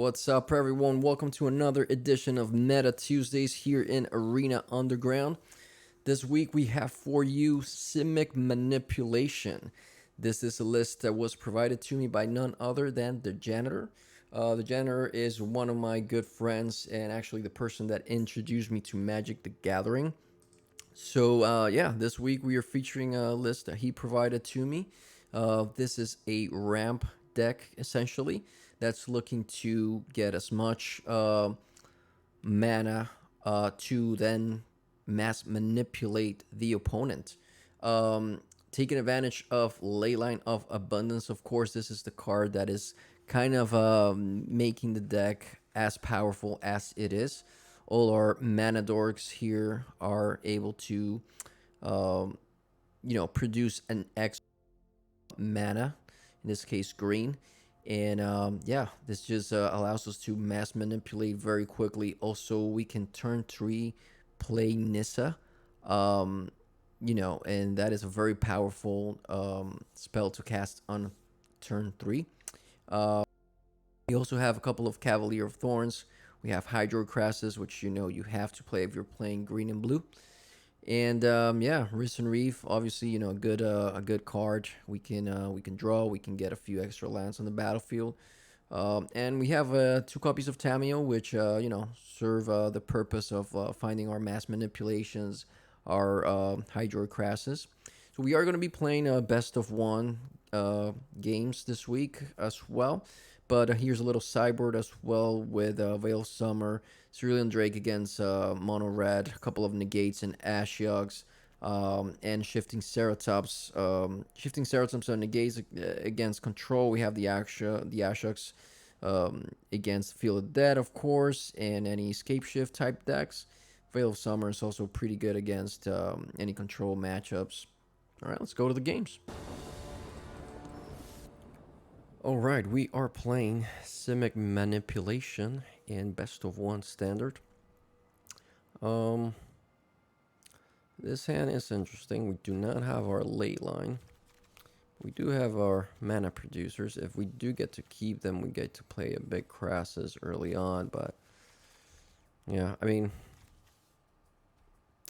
What's up, everyone? Welcome to another edition of Meta Tuesdays here in Arena Underground. This week we have for you Simic Manipulation. This is a list that was provided to me by none other than the janitor. The janitor is one of my good friends and actually the person that introduced me to Magic the Gathering. So, yeah, this week we are featuring a list that he provided to me. This is a ramp deck essentially that's looking to get as much mana to then mass manipulate the opponent. Taking advantage of Leyline of Abundance, of course, this is the card that is kind of making the deck as powerful as it is. All our mana dorks here are able to, um, produce an X mana, in this case green. And yeah, this just allows us to mass manipulate very quickly. Also, we can turn 3 play Nissa, and that is a very powerful spell to cast on turn 3. We also have a couple of Cavalier of Thorns. We have Hydrocrassus, which you have to play if you're playing green and blue. And yeah, Risen Reef, obviously, a good card. We can draw. We can get a few extra lands on the battlefield. And we have 2 copies of Tameo, which serve the purpose of finding our mass manipulations, our Hydrocrassus. So we are going to be playing best of one games this week as well. But here's a little sideboard as well with Veil of Summer, Cerulean Drake against Mono Red, a couple of negates and Ashioks, and Shifting Ceratops. Shifting Ceratops and negates against Control. We have the Ashioks against Field of Dead, of course, and any Escape Shift type decks. Veil of Summer is also pretty good against any Control matchups. All right, let's go to the games. Alright, we are playing Simic Manipulation in best of one standard. This hand is interesting. We do not have our late line. We do have our mana producers. If we do get to keep them, we get to play a big Crassus early on, but yeah, I mean,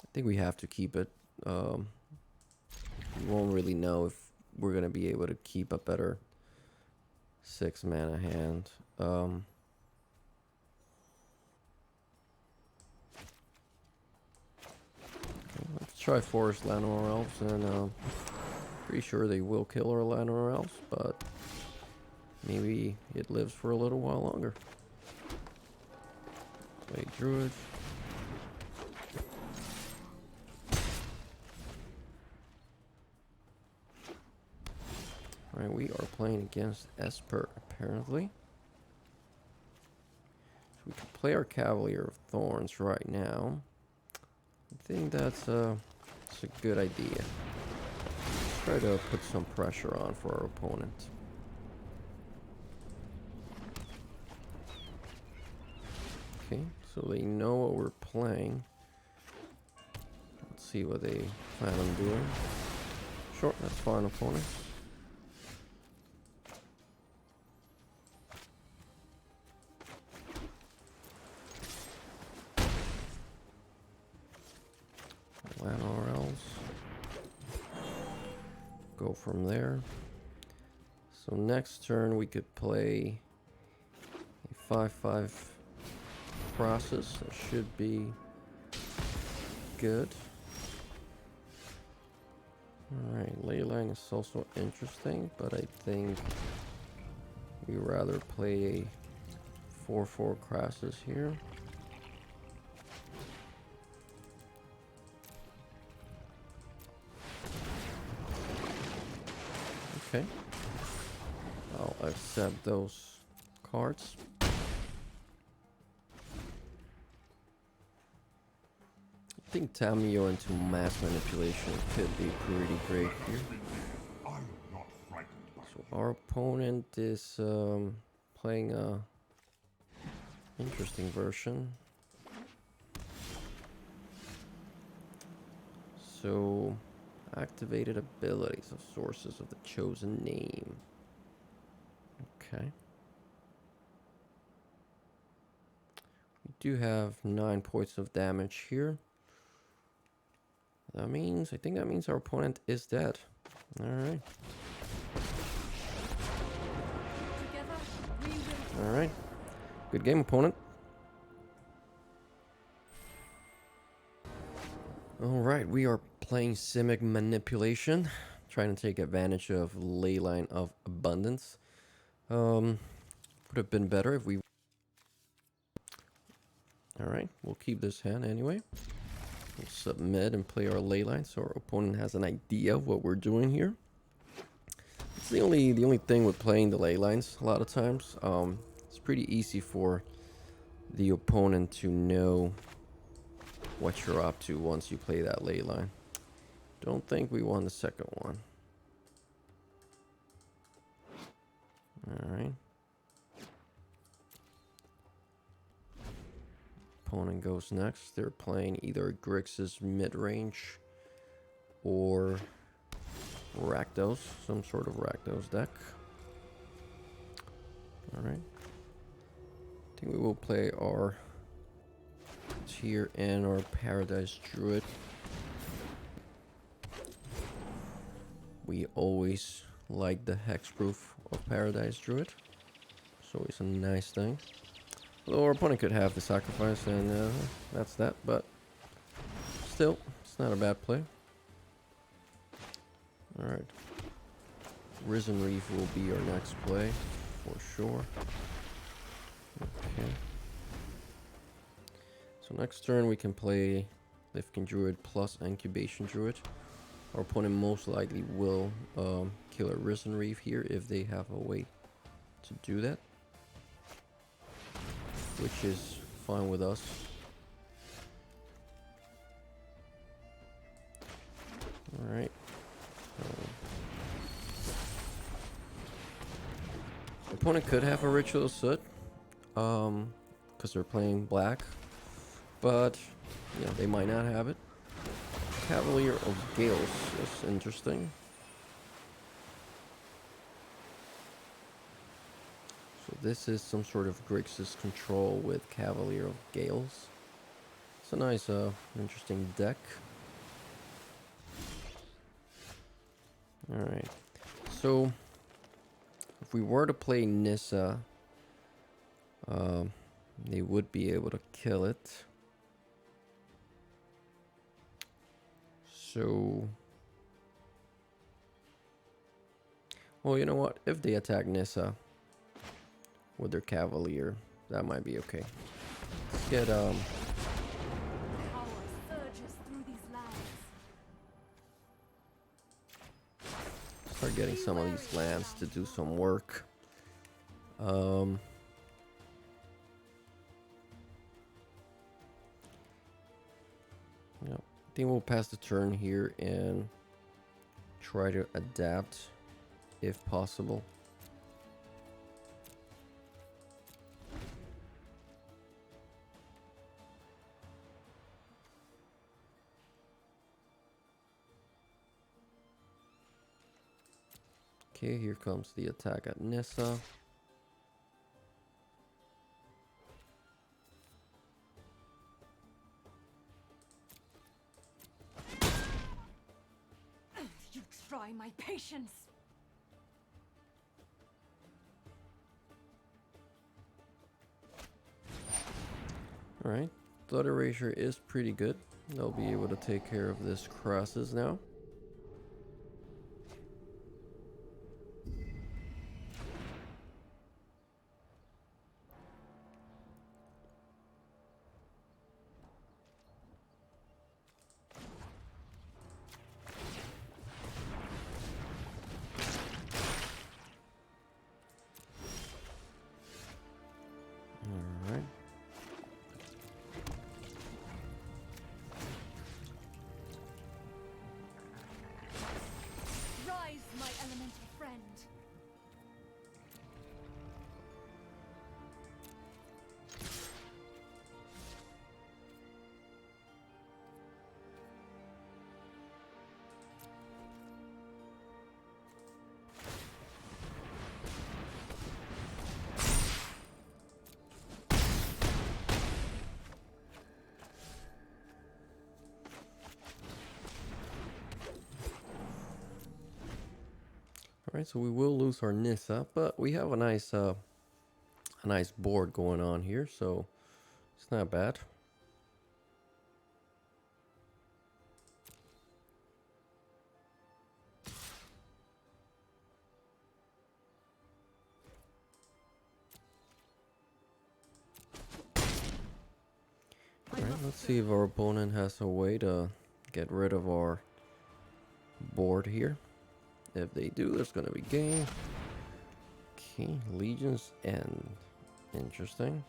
I think we have to keep it. We won't really know if we're going to be able to keep a better 6 mana hand. Let's try Forest Llanowar Elves, and pretty sure they will kill our Llanowar Elves, but maybe it lives for a little while longer. Play Druid. Alright, we are playing against Esper, apparently. So we can play our Cavalier of Thorns right now. I think that's a good idea. Let's try to put some pressure on for our opponent. Okay, so they know what we're playing. Let's see what they plan on doing. Sure, that's fine, opponent. Llanowar Elves. Go from there. So next turn we could play a 5/5 Crassus. That should be good. Alright, Leyline is also interesting, but I think we rather play a 4/4 Crassus here. Okay. I'll accept those cards. I think Tameo into mass manipulation could be pretty great here. So our opponent is playing a interesting version. So activated abilities of sources of the chosen name. Okay. do have 9 points of damage here. I think that means our opponent is dead. Alright. Alright. Good game, opponent. Alright, we are playing Simic Manipulation, trying to take advantage of Leyline of Abundance. Would have been better if we... Alright, we'll keep this hand anyway. We'll submit and play our Leyline so our opponent has an idea of what we're doing here. It's the only thing with playing the Leylines a lot of times. It's pretty easy for the opponent to know what you're up to once you play that Leyline. Don't think we won the second one. Alright. Opponent goes next. They're playing either Grixis mid-range or Rakdos, some sort of Rakdos deck. Alright. I think we will play our Tier and our Paradise Druid. We always like the hexproof of Paradise Druid. It's always a nice thing. Although our opponent could have the sacrifice, and that's that, but still, it's not a bad play. Alright. Risen Reef will be our next play, for sure. Okay. So next turn we can play Lifkin Druid plus Incubation Druid. Our opponent most likely will kill a Risen Reef here if they have a way to do that, which is fine with us. Alright. Opponent could have a Ritual Soot, because they're playing black, but you know, they might not have it. Cavalier of Gales is interesting. So this is some sort of Grixis control with Cavalier of Gales. It's a nice, interesting deck. Alright, so if we were to play Nissa, they would be able to kill it. So, well, you know what? If they attack Nissa with their Cavalier, that might be okay. Let's get start getting some of these lands to do some work. Yeah, I think we'll pass the turn here and try to adapt if possible. Okay, here comes the attack at Nissa. You try my patience. Alright, Blood Erasure is pretty good. They'll be able to take care of this Crosses now. Alright. Right, so we will lose our Nissa, but we have a nice board going on here, so it's not bad. Alright, let's see if our opponent has a way to get rid of our board here. If they do, there's gonna be game. Okay, Legions end. Interesting.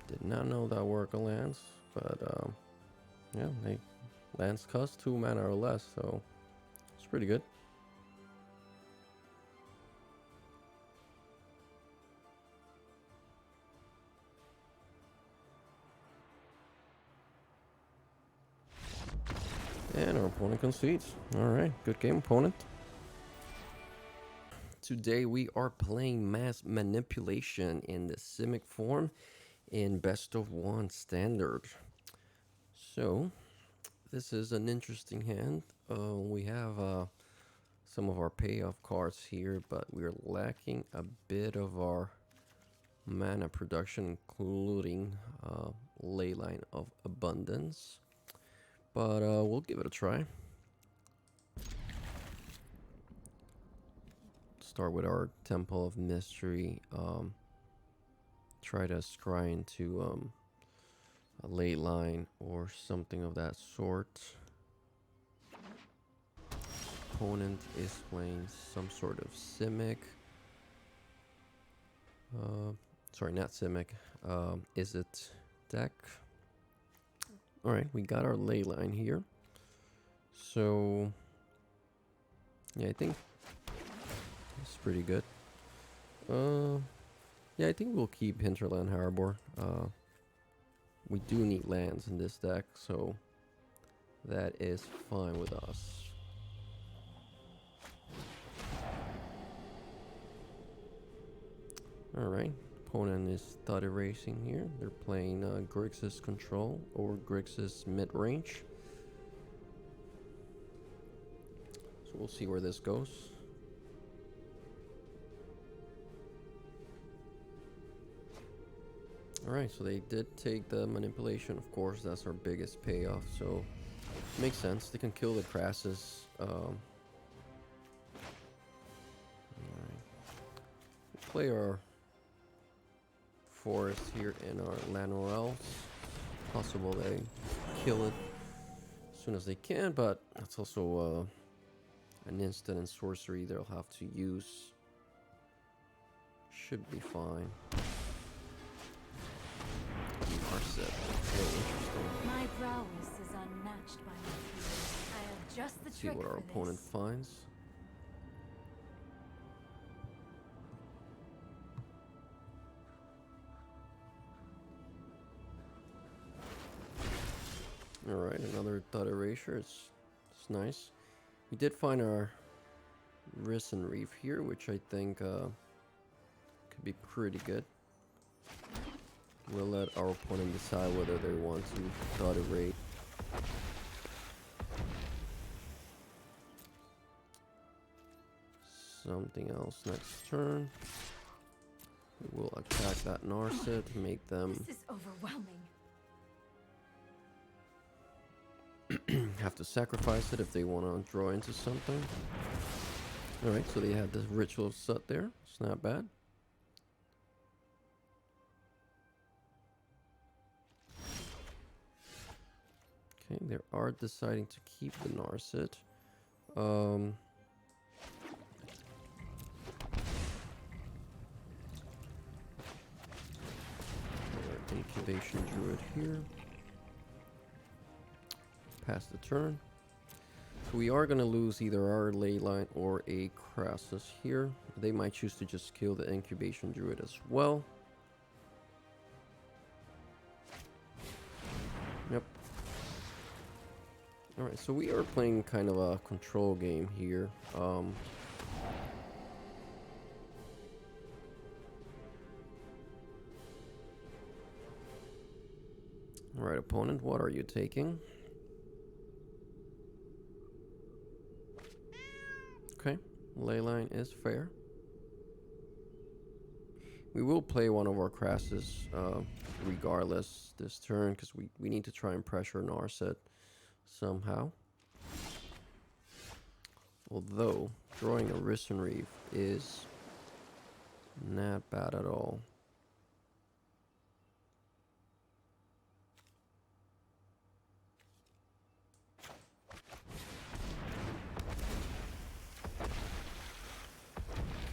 Did not know that work lands, but yeah, they lands cost 2 mana or less, so it's pretty good. And our opponent concedes. Alright, good game, opponent. Today we are playing Mass Manipulation in the Simic form in Best of 1 Standard. So, this is an interesting hand. We have some of our payoff cards here, but we're lacking a bit of our mana production, including Leyline of Abundance. But we'll give it a try. Start with our Temple of Mystery. Try to scry into a Leyline or something of that sort. Opponent is playing some sort of Simic. Sorry, not Simic. Is it deck? Alright, we got our Leyline here. So, yeah, I think it's pretty good. Yeah, I think we'll keep Hinterland Harbor. We do need lands in this deck, so that is fine with us. Alright, opponent is thought erasing here. They're playing Grixis Control or Grixis Mid-Range. So we'll see where this goes. Alright, so they did take the manipulation, of course, that's our biggest payoff, so makes sense. They can kill the Crassus. Play our forest here in our Lanor. Possible they kill it as soon as they can, but that's also an instant and sorcery they'll have to use. Should be fine. Okay, interesting. My prowess is unmatched by my fears. I have just the See trick what our for opponent this. finds. Alright, another thought erasure. It's nice. We did find our Risen Reef here, which I think could be pretty good. We'll let our opponent decide whether they want to thought erase. Something else next turn. We will attack that Narset, make them This is overwhelming. have to sacrifice it if they want to draw into something. Alright, so they had the Ritual of Sut there. It's not bad. Okay, they are deciding to keep the Narset. Incubation Druid here. Pass the turn. So we are going to lose either our Leyline or a Crassus here. They might choose to just kill the Incubation Druid as well. Yep. Alright, so we are playing kind of a control game here. Alright, opponent, what are you taking? Okay, Leyline is fair. We will play one of our crasses regardless this turn because we need to try and pressure Narset somehow. Although drawing a Risen Reef is not bad at all.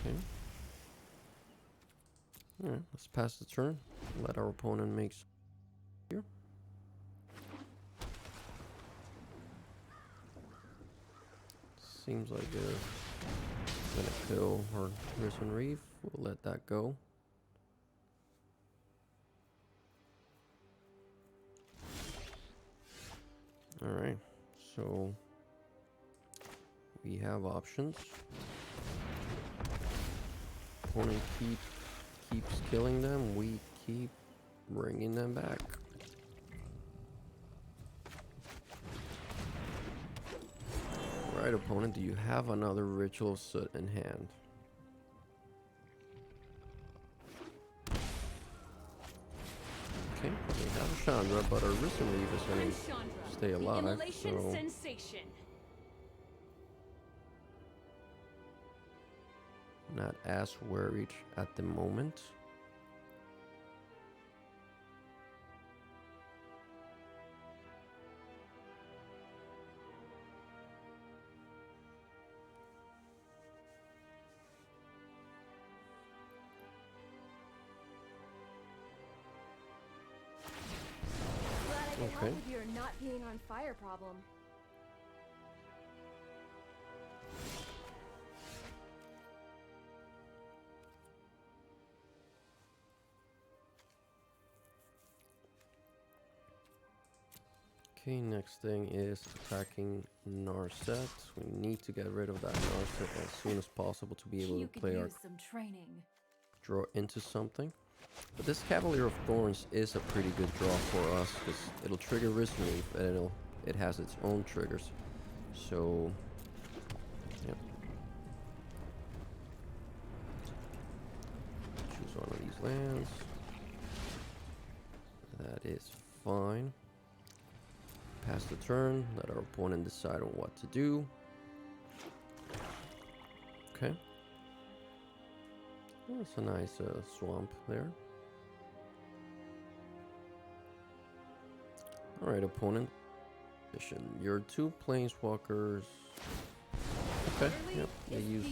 Okay. Alright, let's pass the turn. Let our opponent make here. Seems like gonna kill our Risen Reef. We'll let that go. Alright, so we have options. Opponent keeps killing them. We keep bringing them back. Right, opponent, do you have another Ritual of Soot in hand? Okay, we have Chandra, but our Risen Reef is going to stay alive, so... Sensation. Not as worried at the moment. Okay. With your not being on fire problem. Okay, next thing is attacking Narset. We need to get rid of that Narset as soon as possible to be able You to could play our use some training. draw into something. But this Cavalier of Thorns is a pretty good draw for us because it'll trigger Risen Reef and it has its own triggers. So, yep. Choose one of these lands. That is fine. Pass the turn, let our opponent decide on what to do. Okay. Oh, that's a nice swamp there. Alright, opponent. Your two planeswalkers. Okay, yep. They use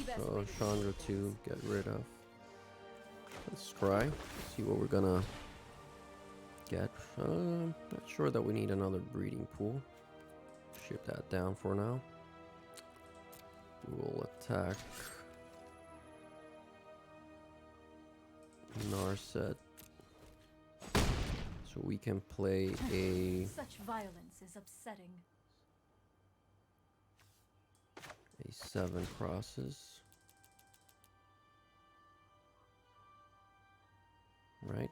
Chandra to get rid of. Let's scry. See what we're gonna get. Not sure that we need another breeding pool. Ship that down for now. We'll attack Narset. So we can play a Such violence is upsetting. 7 crosses. Right?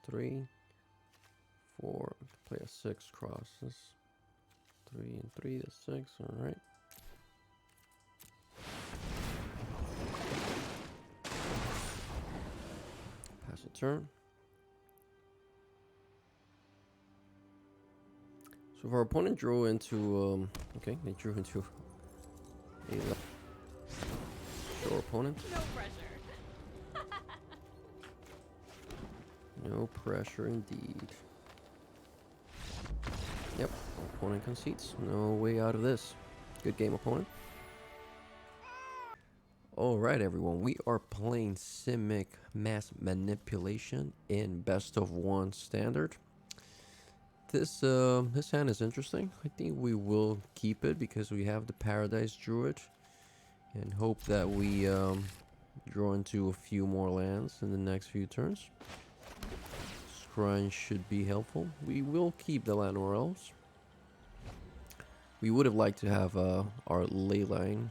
3, 4. Play a 6 crosses. 3 and 3, that's 6. Alright. Pass a turn. So if our opponent drew into, okay, they drew into a shore opponent. No pressure. No pressure indeed. Yep, opponent concedes. No way out of this. Good game, opponent. Alright, everyone. We are playing Simic Manipulation in Best of 1 Standard. This hand is interesting. I think we will keep it because we have the Paradise Druid. And hope that we draw into a few more lands in the next few turns. Scrying should be helpful. We will keep the Land Elves. We would have liked to have our Leyline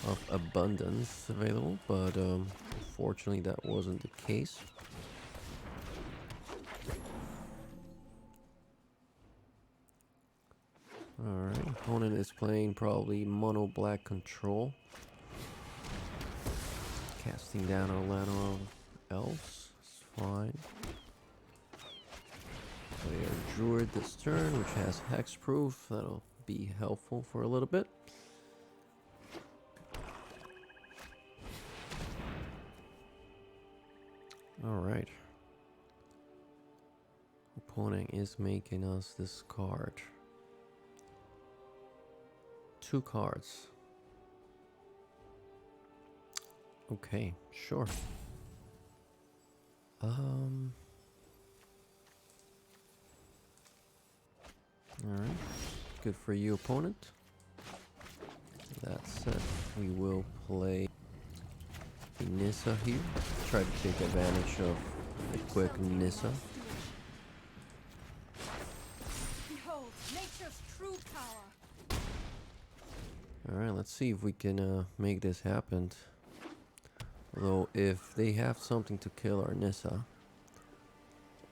of Abundance available, but unfortunately that wasn't the case. Alright. Opponent is playing probably mono black control. Casting down a lot of elves. It's fine. Play a druid this turn, which has hexproof. That'll be helpful for a little bit. Alright. Opponent is making us this card. 2 cards. Okay, sure. Alright. Good for you, opponent. That said, we will play Nissa here. Try to take advantage of the quick Nissa. Behold, nature's true power. Alright, let's see if we can make this happen. Although, if they have something to kill our Nissa,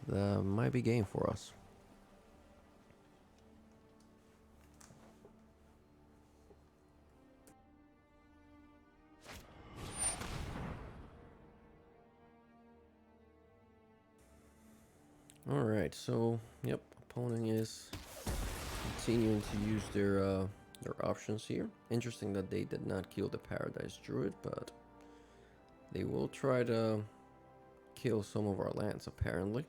that might be game for us. Alright, so, yep, opponent is continuing to use their options here. Interesting that they did not kill the Paradise Druid, but they will try to kill some of our lands, apparently.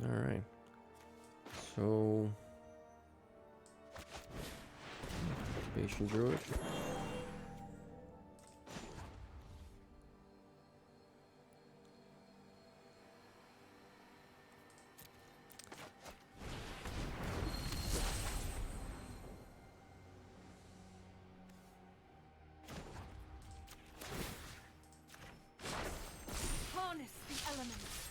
Alright. So... Patient Druid. Harness the elements.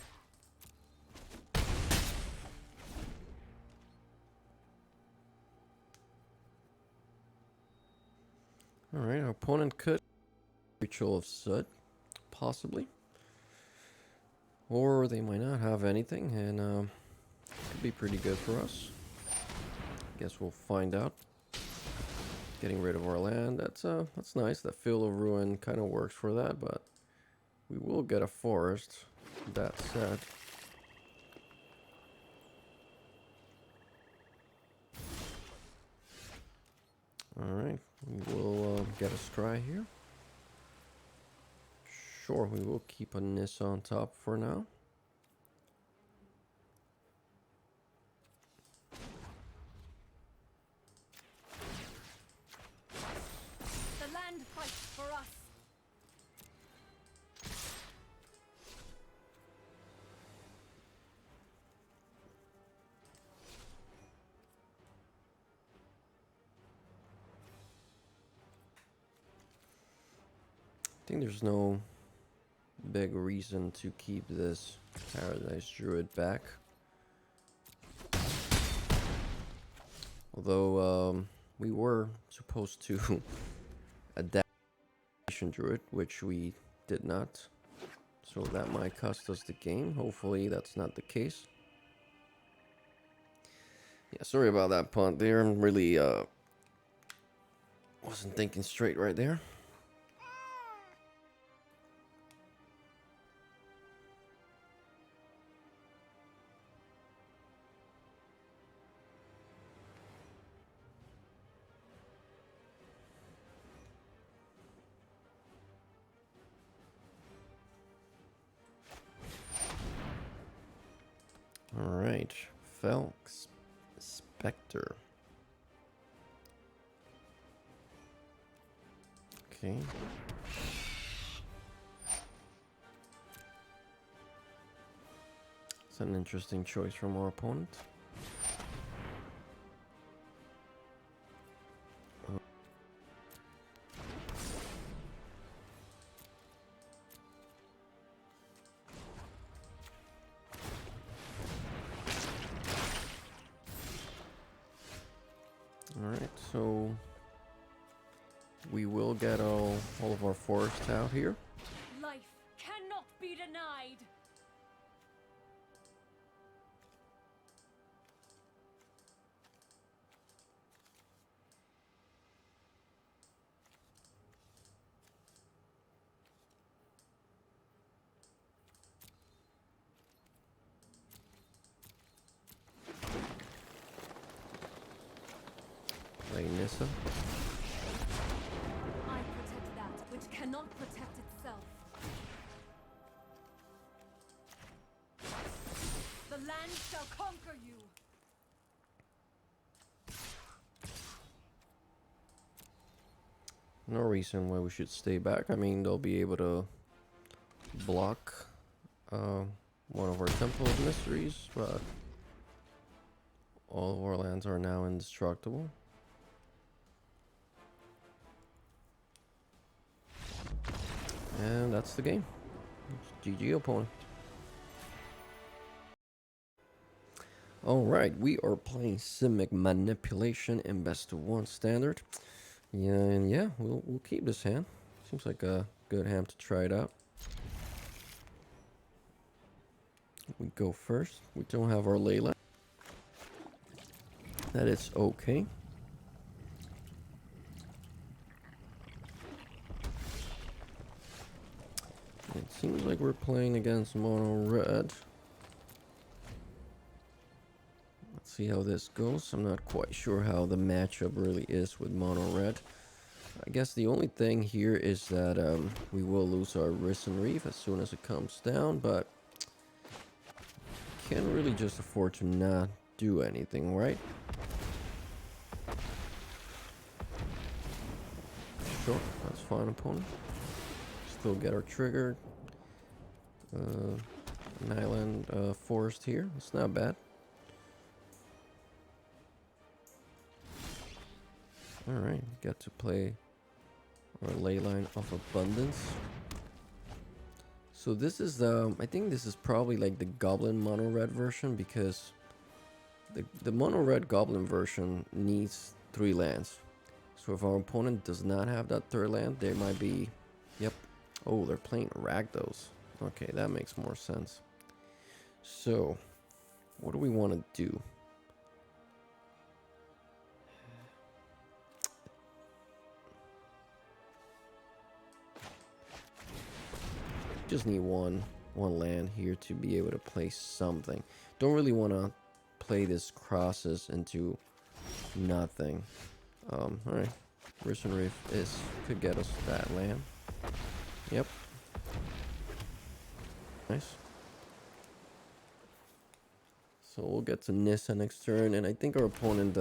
Alright, our opponent could Ritual of Soot, possibly. Or they might not have anything, and could be pretty good for us. Guess we'll find out. Getting rid of our land, that's nice. That Field of Ruin kind of works for that, but we will get a forest. That said, alright, we will get a scry here. Sure, we will keep a Nissa on top for now. The land fights for us. I think there's no big reason to keep this Paradise Druid back. Although we were supposed to adapt Druid, which we did not. So that might cost us the game. Hopefully that's not the case. Yeah, sorry about that punt there. I'm really wasn't thinking straight right there. Alright, Felx Spectre. Okay. It's an interesting choice from our opponent. Alright, so we will get all of our forests out here. Life cannot be denied. shall conquer you. No reason why we should stay back. I mean, they'll be able to block uh, one of our Temple of Mysteries, but all of our lands are now indestructible. And that's the game. GG opponent. Alright, we are playing Simic Manipulation in best of 1 standard. Yeah, and yeah, we'll keep this hand. Seems like a good hand to try it out. We go first. We don't have our Layla. That is okay. It seems like we're playing against mono red. Let's see how this goes. I'm not quite sure how the matchup really is with mono red. I guess the only thing here is that we will lose our Risen Reef as soon as it comes down, but can't really just afford to not do anything, right? Sure, that's fine, opponent. Still get our trigger. An island forest here. It's not bad. Alright, got to play our Leyline of Abundance. So this is the, I think this is probably like the Goblin Mono Red version, because the Mono Red Goblin version needs 3 lands. So if our opponent does not have that 3rd land, they might be, yep. Oh, they're playing Rakdos. Okay, that makes more sense. So, what do we want to do? Just need one land here to be able to play something. Don't really want to play this crosses into nothing. Alright. Risen Reef could get us that land. Yep. Nice. So we'll get to Nissa next turn, and I think our opponent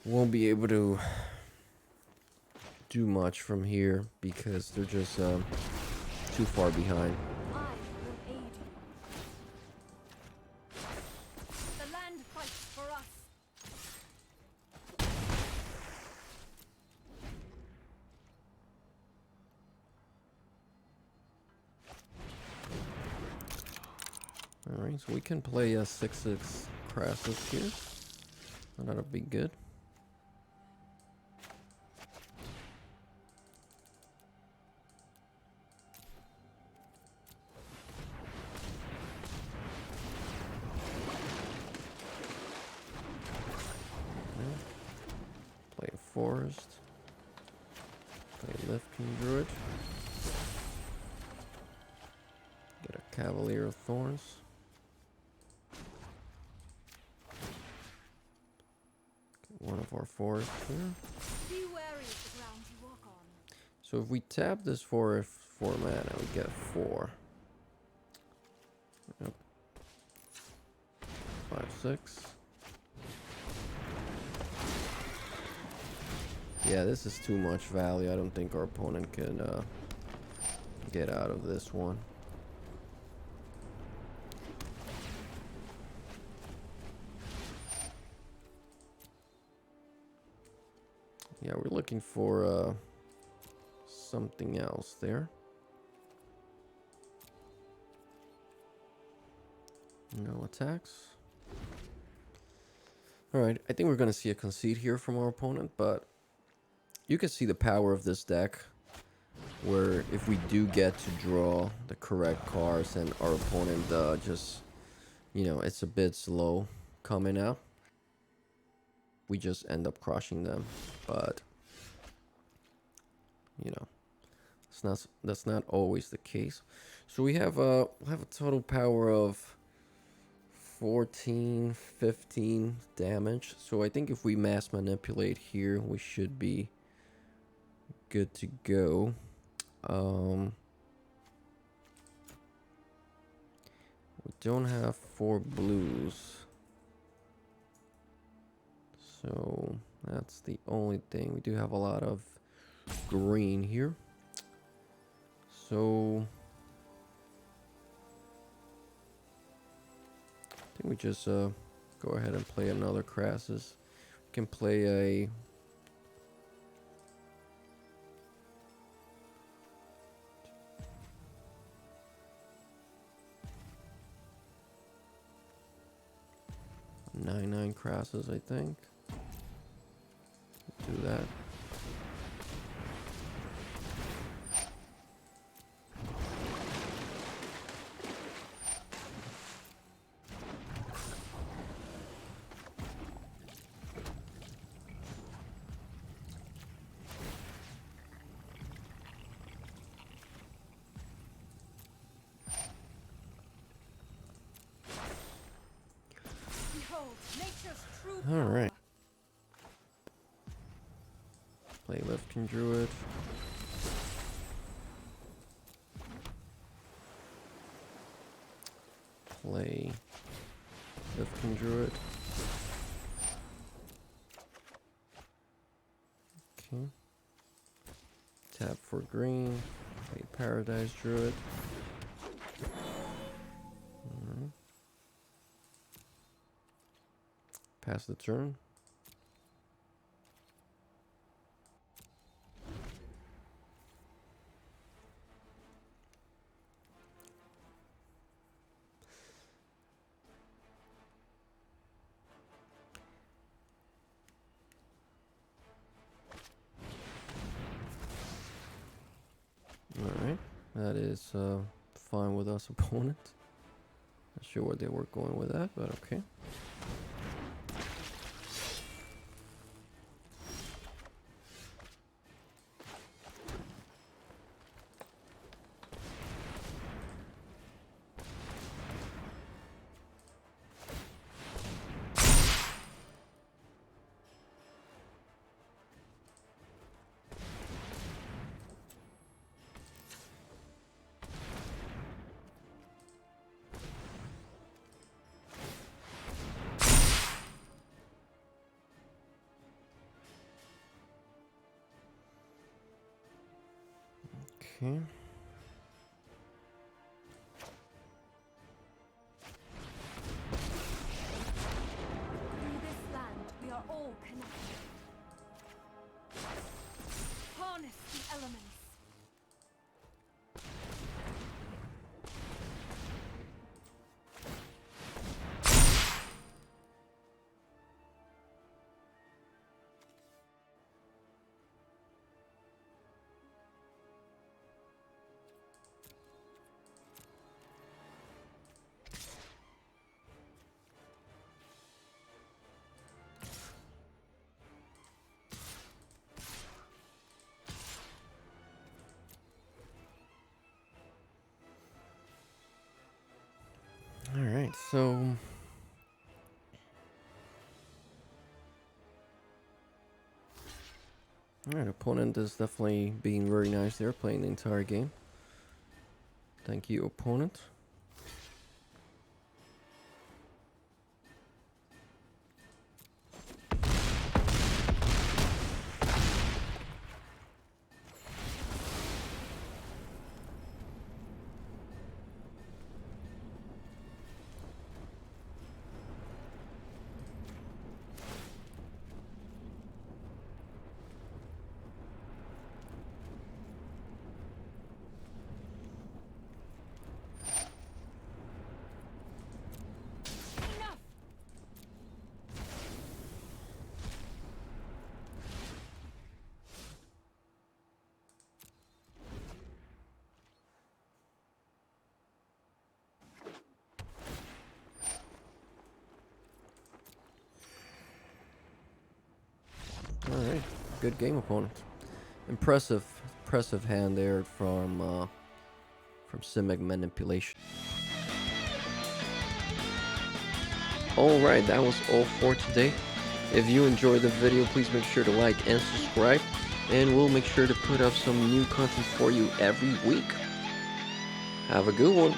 won't be able to do much from here because they're just too far behind. I will aid you. The land fights for us. Alright, so we can play a 6/6 Crassus here. That'll be good. Play a Forest. Play Lifting Druid. Get a Cavalier of Thorns. Get one of our forests here. Be wary of the ground you walk on. So if we tap this for 4 mana, we get 4. Yep. 5/6. Yeah, this is too much value. I don't think our opponent can get out of this one. Yeah, we're looking for something else there. No attacks. Alright, I think we're going to see a concede here from our opponent, but you can see the power of this deck, where if we do get to draw the correct cards and our opponent just, you know, it's a bit slow coming out, we just end up crushing them. But, you know, that's not always the case. So we have we'll have a total power of 14, 15 damage. So I think if we mass manipulate here, we should be good to go. We don't have 4 blues. So that's the only thing. We do have a lot of green here. So I think we just go ahead and play another Crassus. We can play a nine Crassus, I think. Do that. Behold, nature's true All power. right. Play Lifting Druid. Play Lifting Druid. Okay. Tap for green. Play Paradise Druid. Alright. Pass the turn. Alright. That is fine with us opponent. Not sure where they were going with that, but okay. Okay. Through this land, we are all connected. Harness the elements. Alright, so alright, opponent is definitely being very nice there, playing the entire game. Thank you, opponent. Enough! Alright, good game, opponent. Impressive hand there from Simic Manipulation. Alright, that was all for today. If you enjoyed the video, please make sure to like and subscribe, and we'll make sure to put up some new content for you every week. Have a good one.